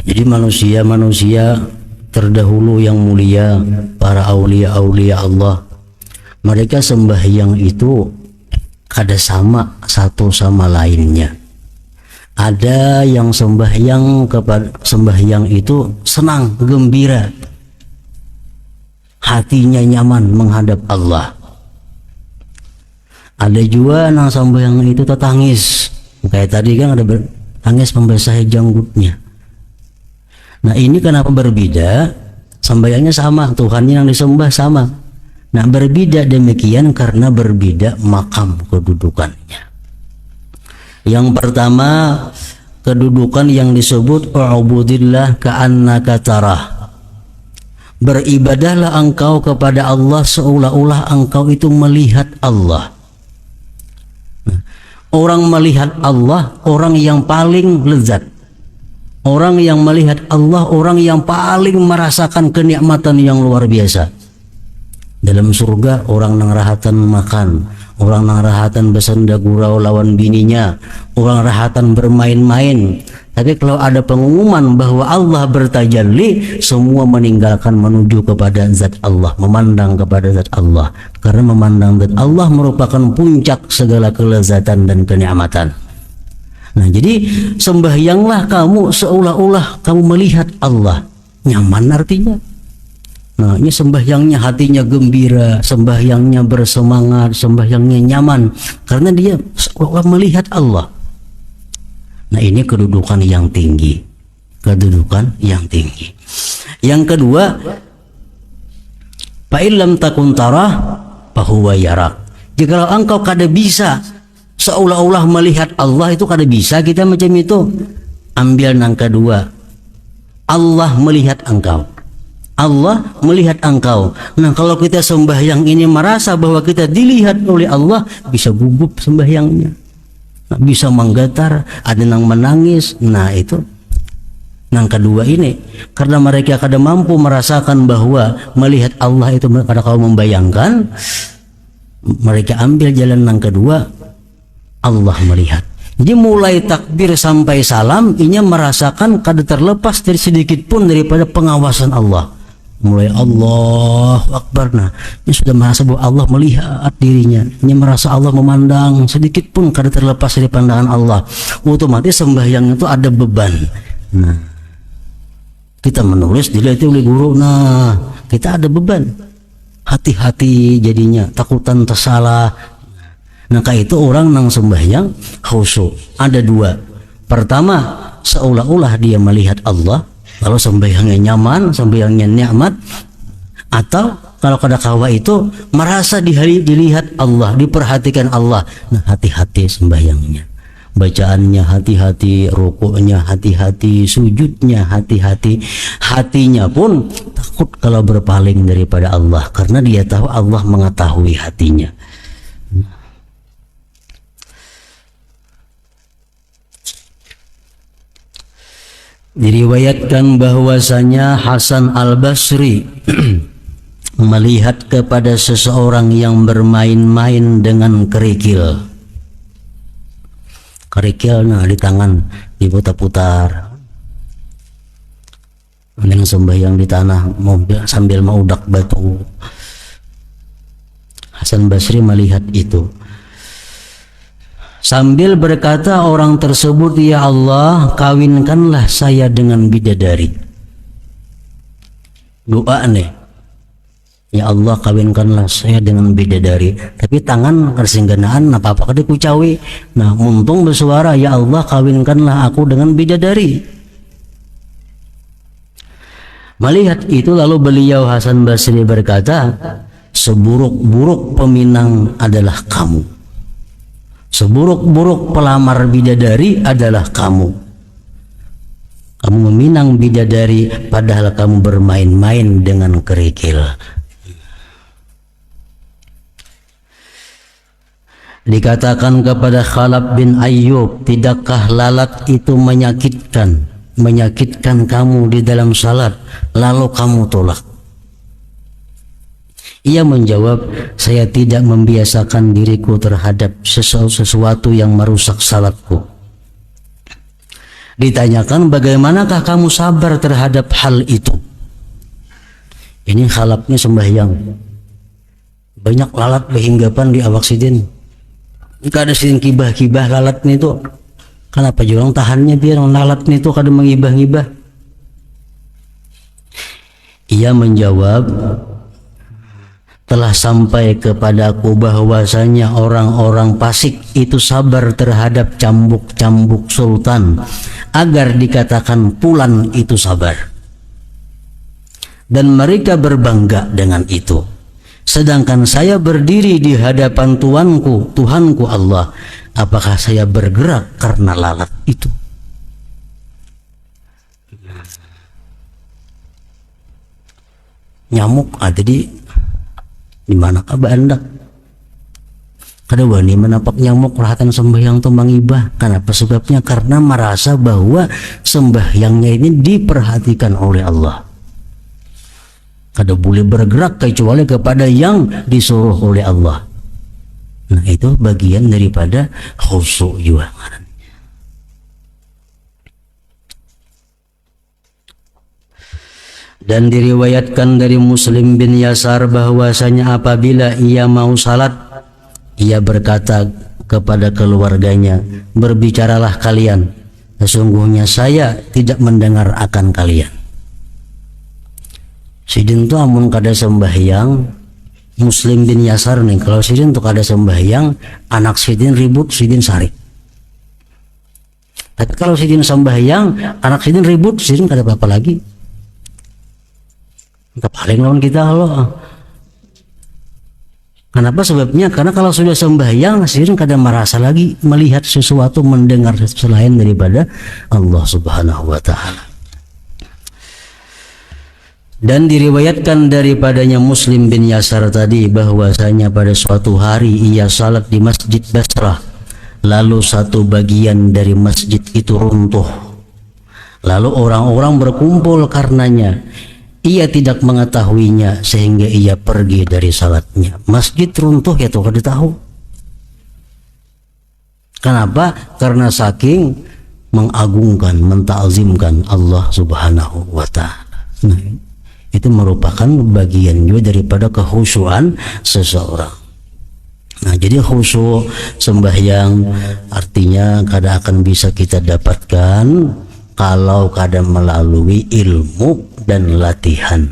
Jadi manusia-manusia terdahulu yang mulia, para aulia-aulia Allah, mereka sembahyang itu kada sama satu sama lainnya. Ada yang sembahyang itu senang, gembira, hatinya nyaman menghadap Allah. Ada juga yang sembahyang itu tertangis, kayak tadi kan ada tangis membasahi janggutnya. Nah ini kenapa berbeda? Sembahyangnya sama, Tuhannya yang disembah sama. Nah berbeda demikian karena berbeda makam kedudukannya. Yang pertama, kedudukan yang disebut u'budillah ka'annaka tarah. Beribadahlah engkau kepada Allah seolah-olah engkau itu melihat Allah. Nah, orang melihat Allah, orang yang paling lezat. Orang yang melihat Allah, orang yang paling merasakan kenikmatan yang luar biasa. Dalam surga orang nang rahatan makan, orang nang rahatan bersenda gurau lawan bininya, orang rahatan bermain-main. Tapi kalau ada pengumuman bahwa Allah bertajalli, semua meninggalkan menuju kepada zat Allah, memandang kepada zat Allah. Karena memandang zat Allah merupakan puncak segala kelezatan dan kenikmatan. Nah jadi sembahyanglah kamu seolah-olah kamu melihat Allah. Nyaman artinya. Nah ini sembahyangnya hatinya gembira, sembahyangnya bersemangat, sembahyangnya nyaman, karena dia seolah melihat Allah. Nah ini kedudukan yang tinggi. Kedudukan yang tinggi. Yang kedua, fa illam takun tarah fahuwa yarak. Jikalau engkau kada bisa seolah-olah melihat Allah, itu kada bisa kita macam itu. Ambil yang kedua, Allah melihat engkau. Allah melihat engkau. Nah kalau kita sembahyang ini merasa bahwa kita dilihat oleh Allah, bisa gugup sembahyangnya, nah, bisa menggetar, ada yang menangis. Nah itu yang kedua ini, karena mereka kada mampu merasakan bahwa melihat Allah itu, kada kau membayangkan, mereka ambil jalan yang kedua, Allah melihat. Jadi mulai takbir sampai salam ini merasakan kada terlepas dari sedikit pun daripada pengawasan Allah. Mulai Allahu Akbar, nah ini sudah merasa bahwa Allah melihat dirinya, ini merasa Allah memandang, sedikit pun kada terlepas dari pandangan Allah. Otomatis sembahyang itu ada beban. Nah kita menulis dilihat oleh guru, nah kita ada beban, hati-hati jadinya, takutan tersalah. Nah kayak itu orang nang sembahyang khusyuk ada dua. Pertama, seolah-olah dia melihat Allah, kalau sembahyangnya nyaman, sembahyangnya nikmat. Atau kalau kada kawa itu merasa dilihat Allah, diperhatikan Allah. Nah hati-hati sembahyangnya, bacaannya hati-hati, rukuknya hati-hati, sujudnya hati-hati. Hatinya pun takut kalau berpaling daripada Allah, karena dia tahu Allah mengetahui hatinya. Diriwayatkan bahwasanya Hasan Al-Basri melihat kepada seseorang yang bermain-main dengan kerikil. Kerikil nah di tangan diputar-putar. Yang sembahyang di tanah sambil maudak batu. Hasan Basri melihat itu. Sambil berkata orang tersebut, ya Allah, kawinkanlah saya dengan bidadari. Doa nih, ya Allah kawinkanlah saya dengan bidadari. Tapi tangan kersingganaan apa-apa kada kucawi. Nah untung bersuara, ya Allah kawinkanlah aku dengan bidadari. Melihat itu lalu beliau Hasan Basri berkata, seburuk-buruk peminang adalah kamu. Seburuk-buruk pelamar bidadari adalah kamu. Kamu meminang bidadari padahal kamu bermain-main dengan kerikil. Dikatakan kepada Khalaf bin Ayyub, tidakkah lalat itu menyakitkan kamu di dalam salat, lalu kamu tolak? Ia menjawab, saya tidak membiasakan diriku terhadap sesuatu yang merusak salatku. Ditanyakan, bagaimanakah kamu sabar terhadap hal itu? Ini khalapnya sembahyang. Banyak lalat berhinggapan di awak sidin. Kada sidin kibah-kibah lalat itu. Kenapa jurang tahannya dia lalat itu kada mengibah-ngibah? Ia menjawab, telah sampai kepadaku bahwasanya orang-orang fasik itu sabar terhadap cambuk-cambuk sultan agar dikatakan pulan itu sabar, dan mereka berbangga dengan itu. Sedangkan saya berdiri di hadapan Tuhanku Allah, apakah saya bergerak karena lalat itu? Nyamuk ada di mana kabar anda? Kada wani menapak nyamuk rahatan sembahyang tu mangibah. Kenapa sebabnya? Karena merasa bahwa sembahyangnya ini diperhatikan oleh Allah. Kada boleh bergerak kecuali kepada yang disuruh oleh Allah. Nah, itu bagian daripada khusyuk juga. Dan diriwayatkan dari Muslim bin Yasar bahwasanya apabila ia mau salat, ia berkata kepada keluarganya, berbicaralah kalian, sesungguhnya saya tidak mendengar akan kalian. Sidin tu amun kada sembahyang, Muslim bin Yasar nih, kalau sidin tu kada sembahyang, anak sidin ribut, sidin sarik. Tapi kalau sidin sembahyang, anak sidin ribut, sidin kada apa-apa lagi. Paling lawan kita loh. Kenapa sebabnya? Karena kalau sudah sembahyang, sidin kada merasa lagi melihat sesuatu, mendengar selain daripada Allah Subhanahu wa Ta'ala. Dan diriwayatkan daripadanya Muslim bin Yasar tadi bahwasanya pada suatu hari ia salat di Masjid Basrah, lalu satu bagian dari masjid itu runtuh, lalu orang-orang berkumpul karenanya. Ia tidak mengetahuinya sehingga ia pergi dari salatnya. Masjid runtuh ya tuh kada tahu. Kenapa? Karena saking mengagungkan, mentakzimkan Allah Subhanahu wa Ta'ala. Nah, itu merupakan bagian juga daripada kekhusyuan seseorang. Nah, jadi khusyuk sembahyang artinya kada akan bisa kita dapatkan kalau kada melalui ilmu dan latihan.